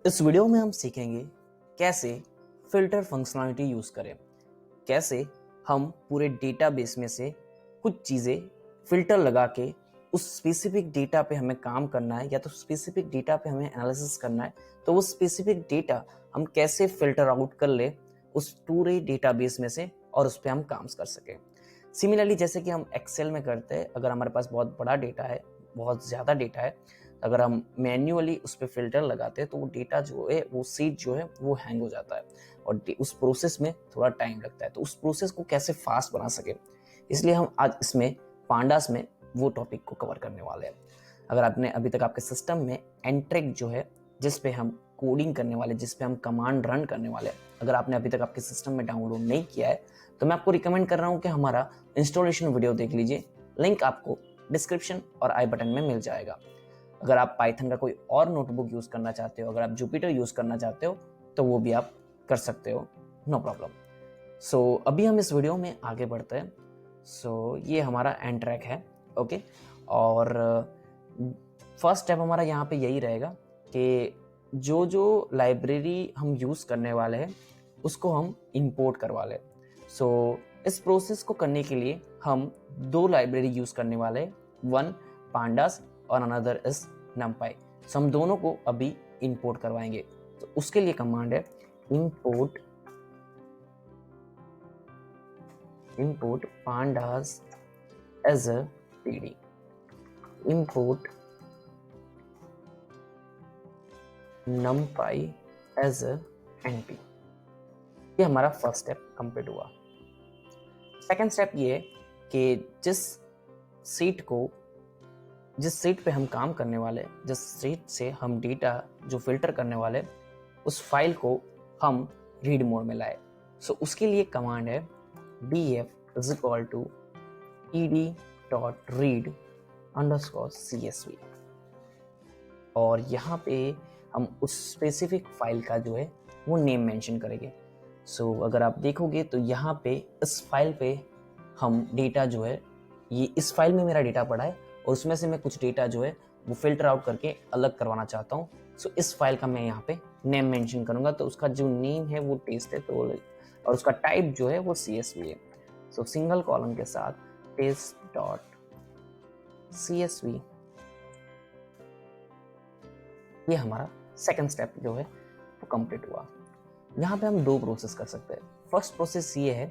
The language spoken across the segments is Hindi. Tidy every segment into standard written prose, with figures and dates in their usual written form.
इस वीडियो में हम सीखेंगे कैसे फिल्टर फंक्शनलिटी यूज करें, कैसे हम पूरे डेटाबेस में से कुछ चीज़ें फिल्टर लगा के उस स्पेसिफिक डेटा पे हमें काम करना है या तो स्पेसिफिक डेटा पे हमें एनालिसिस करना है, तो वो स्पेसिफिक डेटा हम कैसे फिल्टर आउट कर ले उस पूरे डेटाबेस में से और उस पर हम काम कर सकें। सिमिलरली जैसे कि हम एक्सेल में करते हैं, अगर हमारे पास बहुत बड़ा डेटा है, बहुत ज़्यादा डेटा है, अगर हम मैन्युअली उस पर फिल्टर लगाते हैं तो वो डेटा जो है, वो सीट जो है वो हैंग हो जाता है और उस प्रोसेस में थोड़ा टाइम लगता है। तो उस प्रोसेस को कैसे फास्ट बना सके, इसलिए हम आज इसमें पांडास में वो टॉपिक को कवर करने वाले हैं। अगर आपने अभी तक आपके सिस्टम में एंट्रेक जो है, जिस पे हम कोडिंग करने वाले, जिस पे हम कमांड रन करने वाले हैं, अगर आपने अभी तक आपके सिस्टम में डाउनलोड नहीं किया है तो मैं आपको रिकमेंड कर रहा हूं कि हमारा इंस्टॉलेशन वीडियो देख लीजिए। लिंक आपको डिस्क्रिप्शन और आई बटन में मिल जाएगा। अगर आप पाइथन का कोई और नोटबुक यूज करना चाहते हो, अगर आप जुपिटर यूज करना चाहते हो तो वो भी आप कर सकते हो, नो प्रॉब्लम। सो अभी हम इस वीडियो में आगे बढ़ते हैं। सो ये हमारा एंड ट्रैक है, ओके। और फर्स्ट स्टेप हमारा यहाँ पे यही रहेगा कि जो जो लाइब्रेरी हम यूज करने वाले हैं उसको हम इंपोर्ट करवा लें। सो इस प्रोसेस को करने के लिए हम दो लाइब्रेरी यूज करने वाले हैं, वन पांडास और अनदर इज numpy। सो हम दोनों को अभी इंपोर्ट करवाएंगे। तो उसके लिए कमांड है import pandas as a pd, import numpy as a np। ये हमारा फर्स्ट स्टेप कंप्लीट हुआ। सेकेंड स्टेप ये है कि जिस सीट पे हम काम करने वाले, जिस सीट से हम डेटा जो फिल्टर करने वाले, उस फाइल को हम रीड मोड में लाए। सो उसके लिए कमांड है df is equal to ed.read_csv और यहाँ पे हम उस स्पेसिफिक फाइल का जो है वो नेम मेंशन करेंगे। सो अगर आप देखोगे तो यहाँ पे इस फाइल पे हम डेटा जो है, ये इस फाइल में मेरा डेटा पड़ा है और उसमें से मैं कुछ डेटा जो है वो फिल्टर आउट करके अलग करवाना चाहता हूँ। सो इस फाइल का मैं यहाँ पे नेम मेंशन करूंगा, तो उसका जो नेम है वो टेस्ट है, तो और उसका टाइप जो है वो CSV है। सो सिंगल कॉलम के साथ test.csv, ये हमारा सेकंड स्टेप जो है वो कंप्लीट हुआ। यहाँ पे हम दो प्रोसेस कर सकते हैं। फर्स्ट प्रोसेस ये है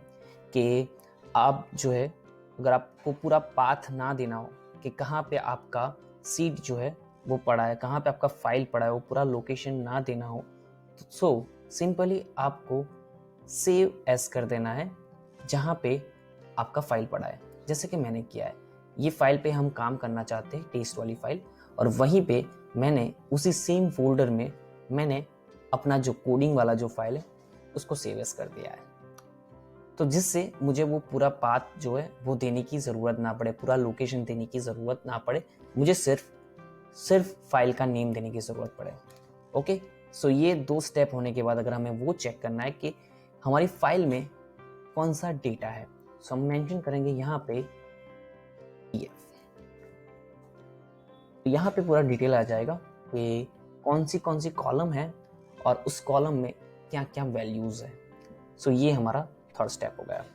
कि आप जो है, अगर आपको पूरा पाथ ना देना हो कि कहाँ पे आपका सीट जो है वो पड़ा है, कहाँ पे आपका फाइल पड़ा है, वो पूरा लोकेशन ना देना हो, तो सो सिंपली आपको सेव एज कर देना है जहाँ पे आपका फाइल पड़ा है। जैसे कि मैंने किया है, ये फाइल पे हम काम करना चाहते हैं, टेस्ट वाली फाइल, और वहीं पे मैंने उसी सेम फोल्डर में मैंने अपना जो कोडिंग वाला जो फाइल है उसको सेव एज कर दिया है। तो जिससे मुझे वो पूरा पाथ जो है वो देने की ज़रूरत ना पड़े, पूरा लोकेशन देने की ज़रूरत ना पड़े, मुझे सिर्फ फाइल का नेम देने की ज़रूरत पड़े। ओके, सो ये दो स्टेप होने के बाद अगर हमें वो चेक करना है कि हमारी फाइल में कौन सा डेटा है, सो हम मेंशन करेंगे यहाँ पे pf। तो यहाँ पे पूरा डिटेल आ जाएगा कि कौन सी कॉलम है और उस कॉलम में क्या क्या वैल्यूज है। सो ये हमारा थर्ड स्टेप हो गया।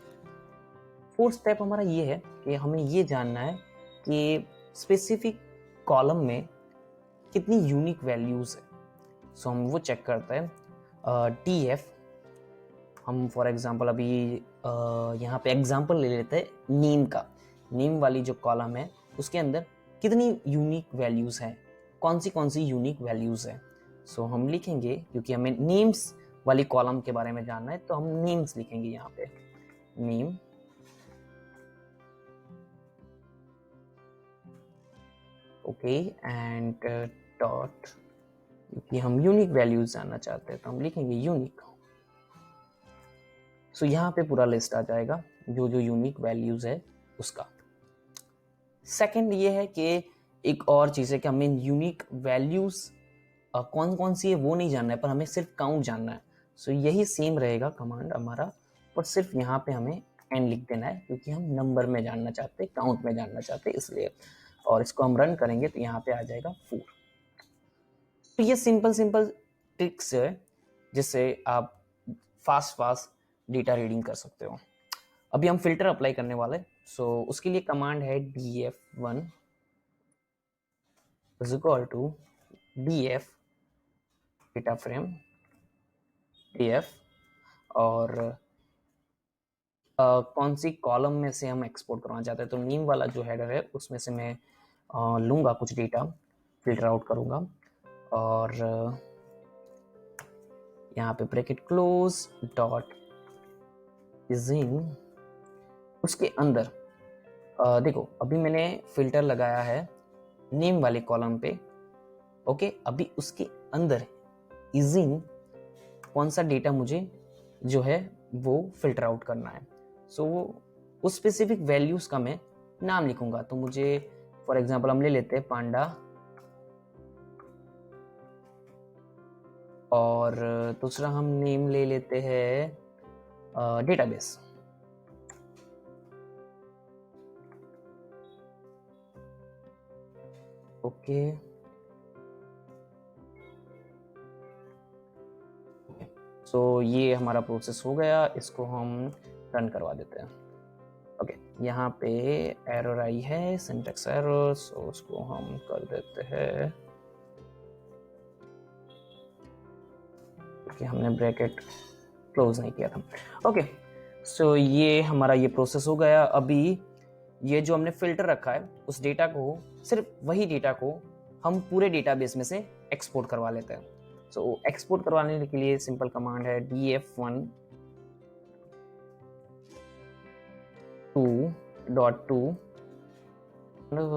फोर्थ स्टेप हमारा ये है कि हमें ये जानना है कि स्पेसिफिक कॉलम में कितनी यूनिक वैल्यूज है। सो हम वो चेक करते हैं df। हम फॉर एग्जांपल अभी यहाँ पे एग्जांपल ले लेते हैं नेम का। नेम वाली जो कॉलम है उसके अंदर कितनी यूनिक वैल्यूज हैं, कौन सी यूनिक वैल्यूज है। सो हम लिखेंगे, क्योंकि हमें नेम्स वाली कॉलम के बारे में जानना है तो हम नेम्स लिखेंगे यहाँ पे, नेम, ओके, एंड डॉट, क्योंकि हम यूनिक वैल्यूज जानना चाहते हैं तो हम लिखेंगे यूनिक। सो यहाँ पे पूरा लिस्ट आ जाएगा जो जो यूनिक वैल्यूज है उसका। सेकंड ये है कि एक और चीज़ है कि हमें यूनिक वैल्यूज कौन कौन सी है वो नहीं जानना है, पर हमें सिर्फ काउंट जानना है। सो यही सेम रहेगा कमांड हमारा, पर सिर्फ यहाँ पे हमें n लिख देना है, क्योंकि हम नंबर में जानना चाहते हैं, काउंट में जानना चाहते हैं इसलिए। और इसको हम रन करेंगे तो यहाँ पे आ जाएगा 4। तो ये सिंपल ट्रिक्स है जिससे आप फास्ट डेटा रीडिंग कर सकते हो। अभी हम फिल्टर अप्लाई करने वाले, सो उसके लिए कमांड है df1 is equal to df data frame df, और कौन सी कॉलम में से हम एक्सपोर्ट करना चाहते हैं, तो नीम वाला जो हेडर है उसमें से मैं लूंगा कुछ डेटा, फिल्टर आउट करूंगा, और यहाँ पे bracket close dot is in, उसके अंदर देखो अभी मैंने फिल्टर लगाया है नेम वाले कॉलम पे। ओके, अभी उसके अंदर इज इन कौन सा डेटा मुझे जो है वो फिल्टर आउट करना है। सो उस स्पेसिफिक वैल्यूज का मैं नाम लिखूंगा। तो मुझे फॉर एग्जांपल हम ले लेते हैं पांडा, और दूसरा हम नेम ले लेते हैं डेटाबेस। ओके, सो ये हमारा प्रोसेस हो गया, इसको हम रन करवा देते हैं। ओके, यहाँ पे एरर आई है, सिंटैक्स एरर, सो उसको हम कर देते हैं कि हमने ब्रैकेट क्लोज नहीं किया था। ओके, सो ये हमारा ये प्रोसेस हो गया। अभी ये जो हमने फिल्टर रखा है उस डेटा को, सिर्फ वही डेटा को हम पूरे डेटाबेस में से एक्सपोर्ट करवा लेते हैं। सो एक्सपोर्ट करवाने के लिए सिंपल कमांड है df1 2.2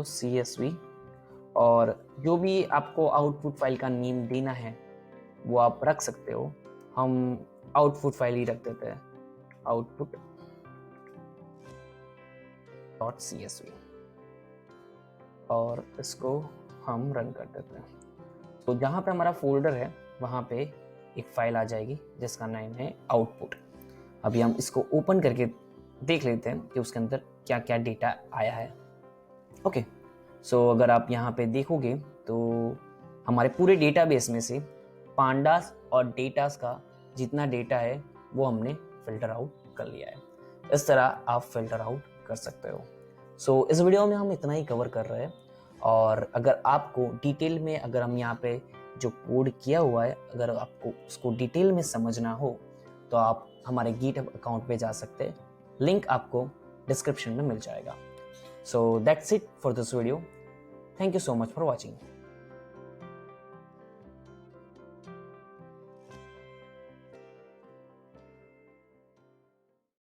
CSV, और जो भी आपको आउटपुट फाइल का नेम देना है वो आप रख सकते हो। हम आउटपुट फाइल ही रख देते हैं, output .csv, और इसको हम रन कर देते हैं। तो जहाँ पे हमारा फोल्डर है वहाँ पे एक फाइल आ जाएगी जिसका नाम है आउटपुट। अभी हम इसको ओपन करके देख लेते हैं कि उसके अंदर क्या क्या डेटा आया है। ओके, सो अगर आप यहाँ पे देखोगे तो हमारे पूरे डेटाबेस में से पांडास और डेटास का जितना डेटा है वो हमने फिल्टर आउट कर लिया है। इस तरह आप फिल्टर आउट कर सकते हो। सो इस वीडियो में हम इतना ही कवर कर रहे हैं, और अगर आपको डिटेल में, अगर हम यहाँ पे जो कोड किया हुआ है, अगर आपको उसको डिटेल में समझना हो तो आप हमारे गिटहब अकाउंट पे जा सकते हैं, लिंक आपको डिस्क्रिप्शन में मिल जाएगा। So that's it for this video. Thank you so much for watching.